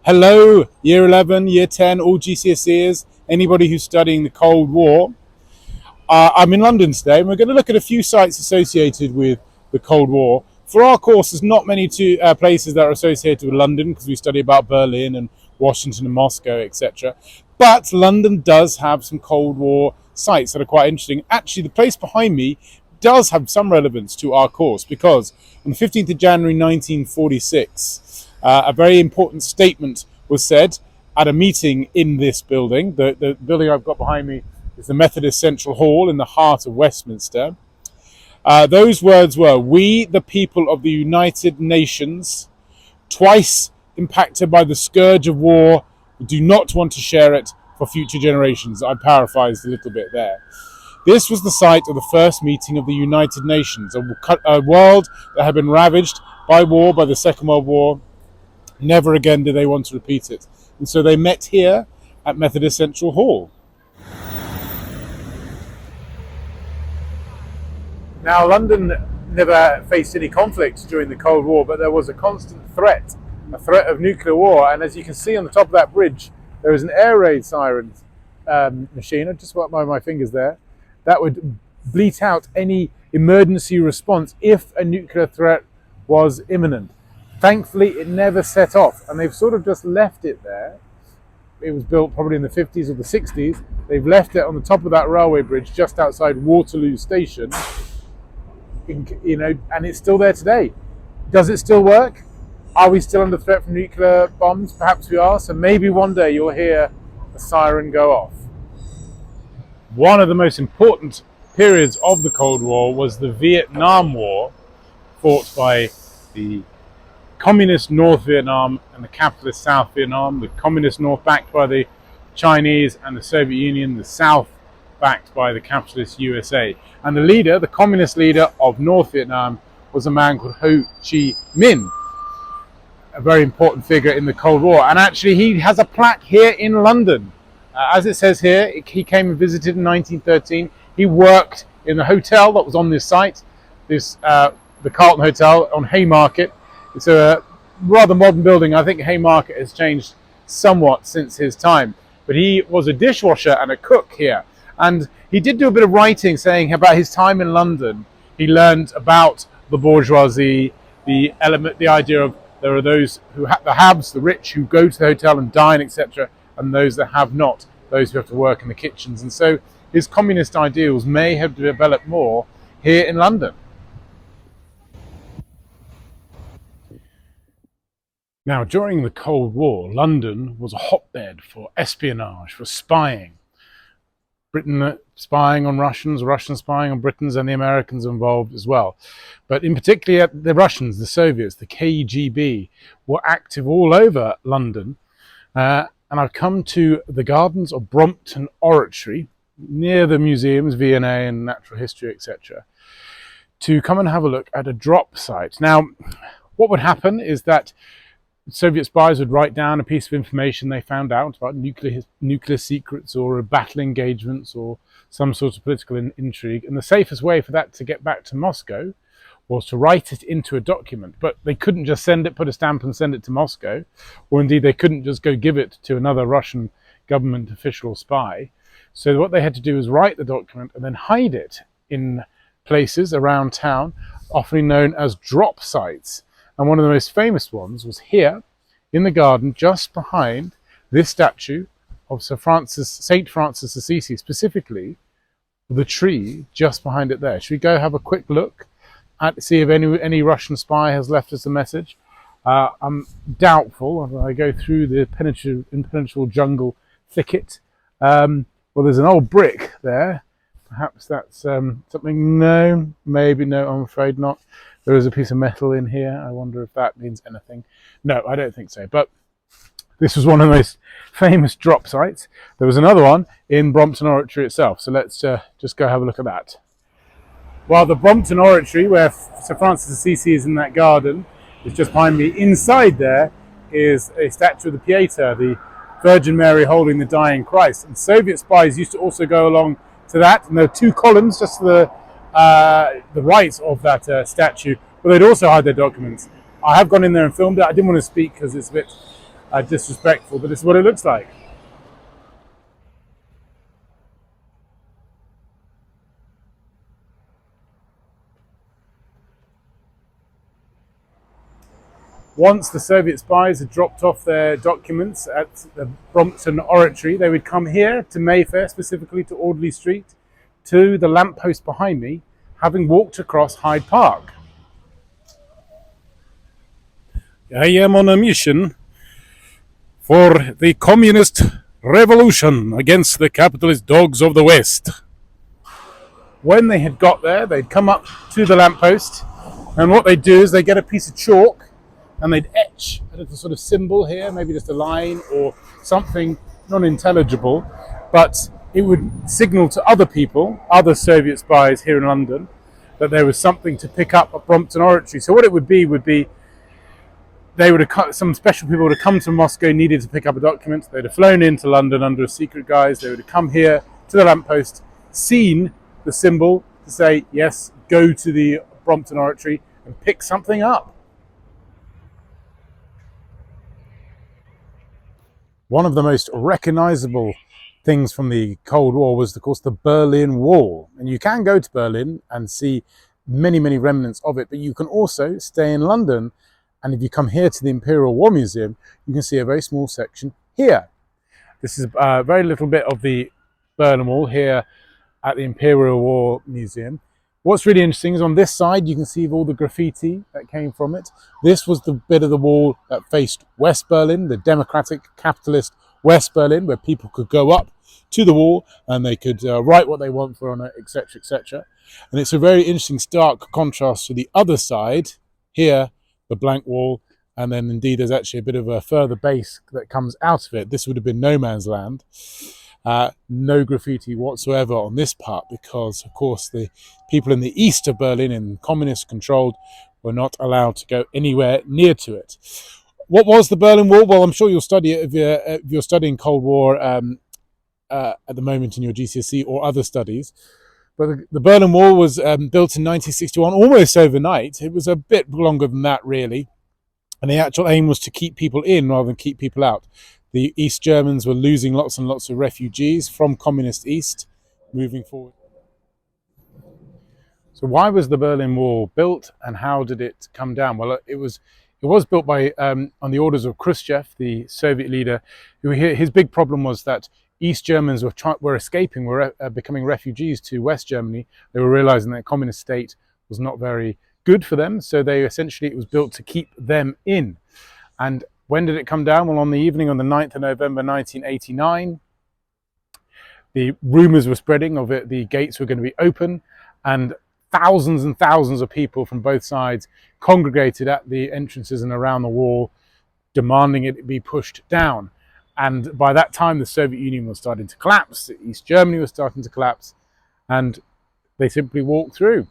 Hello, Year 11, Year 10, all GCSEers, anybody who's studying the Cold War. I'm in London today, and we're going to look at a few sites associated with the Cold War. For our course, there's not many places that are associated with London because we study about Berlin and Washington and Moscow, etc. But London does have some Cold War sites that are quite interesting. Actually, the place behind me does have some relevance to our course because on the 15th of January 1946, a very important statement was said at a meeting in this building. The building I've got behind me is the Methodist Central Hall in the heart of Westminster. Those words were, "We, the people of the United Nations, twice impacted by the scourge of war, do not want to share it for future generations." I paraphrased a little bit there. This was the site of the first meeting of the United Nations, a world that had been ravaged by war, by the Second World War. Never again did they want to repeat it. And so they met here at Methodist Central Hall. Now, London never faced any conflict during the Cold War, but there was a constant threat, a threat of nuclear war. And as you can see on the top of that bridge, there is an air raid siren machine. I just wipe my fingers there. That would bleat out any emergency response if a nuclear threat was imminent. Thankfully, it never set off, and they've sort of just left it there. It was built probably in the 50s or the 60s. They've left it on the top of that railway bridge just outside Waterloo Station, and it's still there today. Does it still work? Are we still under threat from nuclear bombs? Perhaps we are, so maybe one day you'll hear a siren go off. One of the most important periods of the Cold War was the Vietnam War, fought by the Communist North Vietnam and the capitalist South Vietnam. The Communist North backed by the Chinese and the Soviet Union, the South backed by the capitalist USA. And the leader, the communist leader of North Vietnam, was a man called Ho Chi Minh, a very important figure in the Cold War. And actually he has a plaque here in London. As it says here, he came and visited in 1913. He worked in the hotel that was on this site, the Carlton Hotel on Haymarket. It's a rather modern building. I think Haymarket has changed somewhat since his time. But he was a dishwasher and a cook here. And he did do a bit of writing saying about his time in London. He learned about the bourgeoisie, the idea of there are those who have the haves, the rich, who go to the hotel and dine, etc., and those that have not, those who have to work in the kitchens. And so his communist ideals may have developed more here in London. Now, during the Cold War, London was a hotbed for espionage, for spying. Britain spying on Russians, Russians spying on Britons, and the Americans involved as well. But in particular, the Russians, the Soviets, the KGB, were active all over London. And I've come to the gardens of Brompton Oratory, near the museums, V&A and Natural History, etc., to come and have a look at a drop site. Now, what would happen is that Soviet spies would write down a piece of information they found out about nuclear secrets or battle engagements or some sort of political intrigue. And the safest way for that to get back to Moscow was to write it into a document. But they couldn't just send it, put a stamp and send it to Moscow. Or indeed, they couldn't just go give it to another Russian government official spy. So what they had to do was write the document and then hide it in places around town, often known as drop sites. And one of the most famous ones was here in the garden, just behind this statue of St. Francis Assisi, specifically the tree just behind it there. Should we go have a quick look at see if any Russian spy has left us a message? I'm doubtful. I go through the impenetrable jungle thicket. Well, there's an old brick there. Perhaps that's something. No, maybe no. I'm afraid not. There is a piece of metal in here. I wonder if that means anything. No, I don't think so. But this was one of the most famous drop sites. There was another one in Brompton Oratory itself. So let's just go have a look at that. Well, the Brompton Oratory, where Sir Francis Assisi is in that garden, is just behind me. Inside there is a statue of the Pietà, the Virgin Mary holding the dying Christ. And Soviet spies used to also go along to that. And there are two columns just to the right of that statue, but they'd also hide their documents. I have gone in there and filmed it. I didn't want to speak because it's a bit disrespectful, but this is what it looks like. Once the Soviet spies had dropped off their documents at the Brompton Oratory, they would come here to Mayfair, specifically to Audley Street, to the lamppost behind me, having walked across Hyde Park. I am on a mission for the communist revolution against the capitalist dogs of the West. When they had got there, they'd come up to the lamppost, and what they'd do is they get a piece of chalk and they'd etch a little sort of symbol here, maybe just a line or something non-intelligible, but it would signal to other people, other Soviet spies here in London, that there was something to pick up at Brompton Oratory. So what it would be they would have, some special people would have come to Moscow, needed to pick up a document. They'd have flown into London under a secret guise. They would have come here to the lamppost, seen the symbol to say, yes, go to the Brompton Oratory and pick something up. One of the most recognizable things from the Cold War was, of course, the Berlin Wall. And you can go to Berlin and see many, many remnants of it, but you can also stay in London. And if you come here to the Imperial War Museum, you can see a very small section here. This is a very little bit of the Berlin Wall here at the Imperial War Museum. What's really interesting is on this side, you can see all the graffiti that came from it. This was the bit of the wall that faced West Berlin, the democratic capitalist West Berlin, where people could go up to the wall and they could write what they want for on it, etc., etc. And it's a very interesting stark contrast to the other side here, the blank wall, and then indeed there's actually a bit of a further base that comes out of it. This would have been no man's land. No graffiti whatsoever on this part, because of course the people in the east of Berlin, in communist controlled, were not allowed to go anywhere near to it. What was the Berlin Wall? Well, I'm sure you'll study it if you're studying Cold War at the moment in your GCSE or other studies. But the Berlin Wall was built in 1961, almost overnight. It was a bit longer than that, really. And the actual aim was to keep people in rather than keep people out. The East Germans were losing lots and lots of refugees from communist East moving forward. So why was the Berlin Wall built and how did it come down? Well, it was built by on the orders of Khrushchev, the Soviet leader, who his big problem was that East Germans were escaping, were becoming refugees to West Germany. They were realizing that a communist state was not very good for them, so it was built to keep them in. And when did it come down? Well, on the evening on the 9th of November 1989, the rumors were spreading of it, the gates were going to be open, and thousands of people from both sides congregated at the entrances and around the wall, demanding it be pushed down. And by that time, the Soviet Union was starting to collapse, East Germany was starting to collapse, and they simply walked through.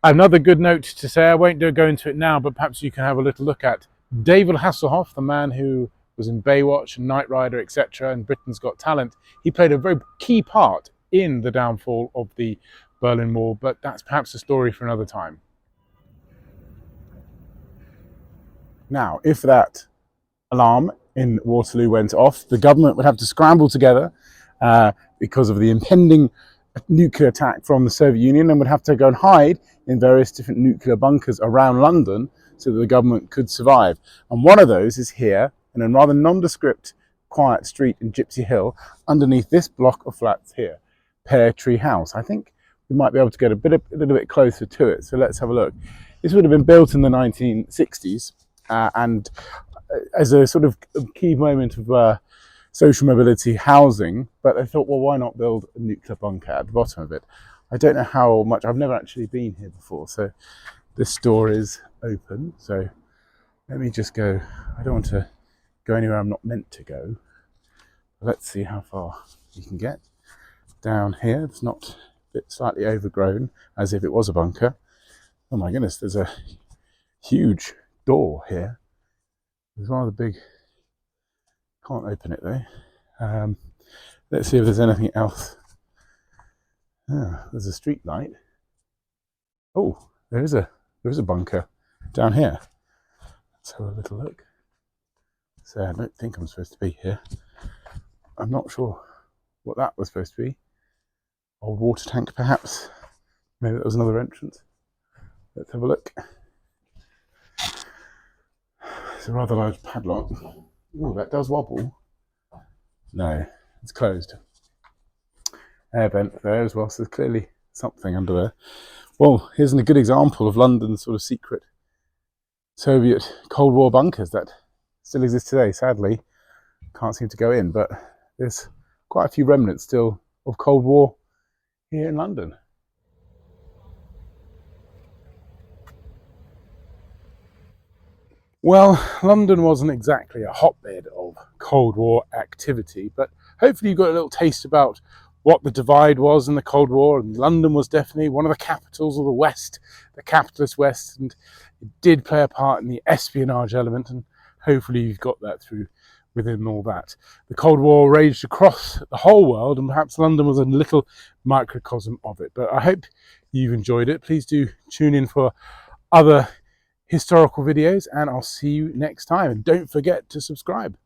Another good note to say, I won't go into it now, but perhaps you can have a little look at David Hasselhoff, the man who was in Baywatch and Knight Rider, etc., and Britain's Got Talent. He played a very key part in the downfall of the Berlin Wall, but that's perhaps a story for another time. Now, if that alarm in Waterloo went off, the government would have to scramble together because of the impending nuclear attack from the Soviet Union, and would have to go and hide in various different nuclear bunkers around London so that the government could survive. And one of those is here in a rather nondescript quiet street in Gypsy Hill, underneath this block of flats here, Pear Tree House. I think we might be able to get a little bit closer to it, so let's have a look. This would have been built in the 1960s and as a sort of key moment of social mobility housing, but they thought, well, why not build a nuclear bunker at the bottom of it? I don't know how much, I've never actually been here before, so this door is open, so let me just go. I don't want to go anywhere I'm not meant to go. Let's see how far we can get. Down here, it's not a bit slightly overgrown, as if it was a bunker. Oh my goodness, there's a huge door here. It's rather big. Can't open it though. Let's see if there's anything else. There's a street light. Oh, there is a bunker down here. Let's have a little look. So I don't think I'm supposed to be here. I'm not sure what that was supposed to be. Old water tank, perhaps. Maybe that was another entrance. Let's have a look. It's a rather large padlock. Oh, that does wobble. No, it's closed. Air vent there as well, so there's clearly something under there. Well, here's a good example of London's sort of secret Soviet Cold War bunkers that still exist today. Sadly, can't seem to go in, but there's quite a few remnants still of Cold War here in London. Well, London wasn't exactly a hotbed of Cold War activity, but hopefully you got a little taste about what the divide was in the Cold War, and London was definitely one of the capitals of the West, the capitalist West, and it did play a part in the espionage element, and hopefully you've got that through within all that. The Cold War raged across the whole world, and perhaps London was a little microcosm of it, but I hope you've enjoyed it. Please do tune in for other historical videos, and I'll see you next time, and don't forget to subscribe.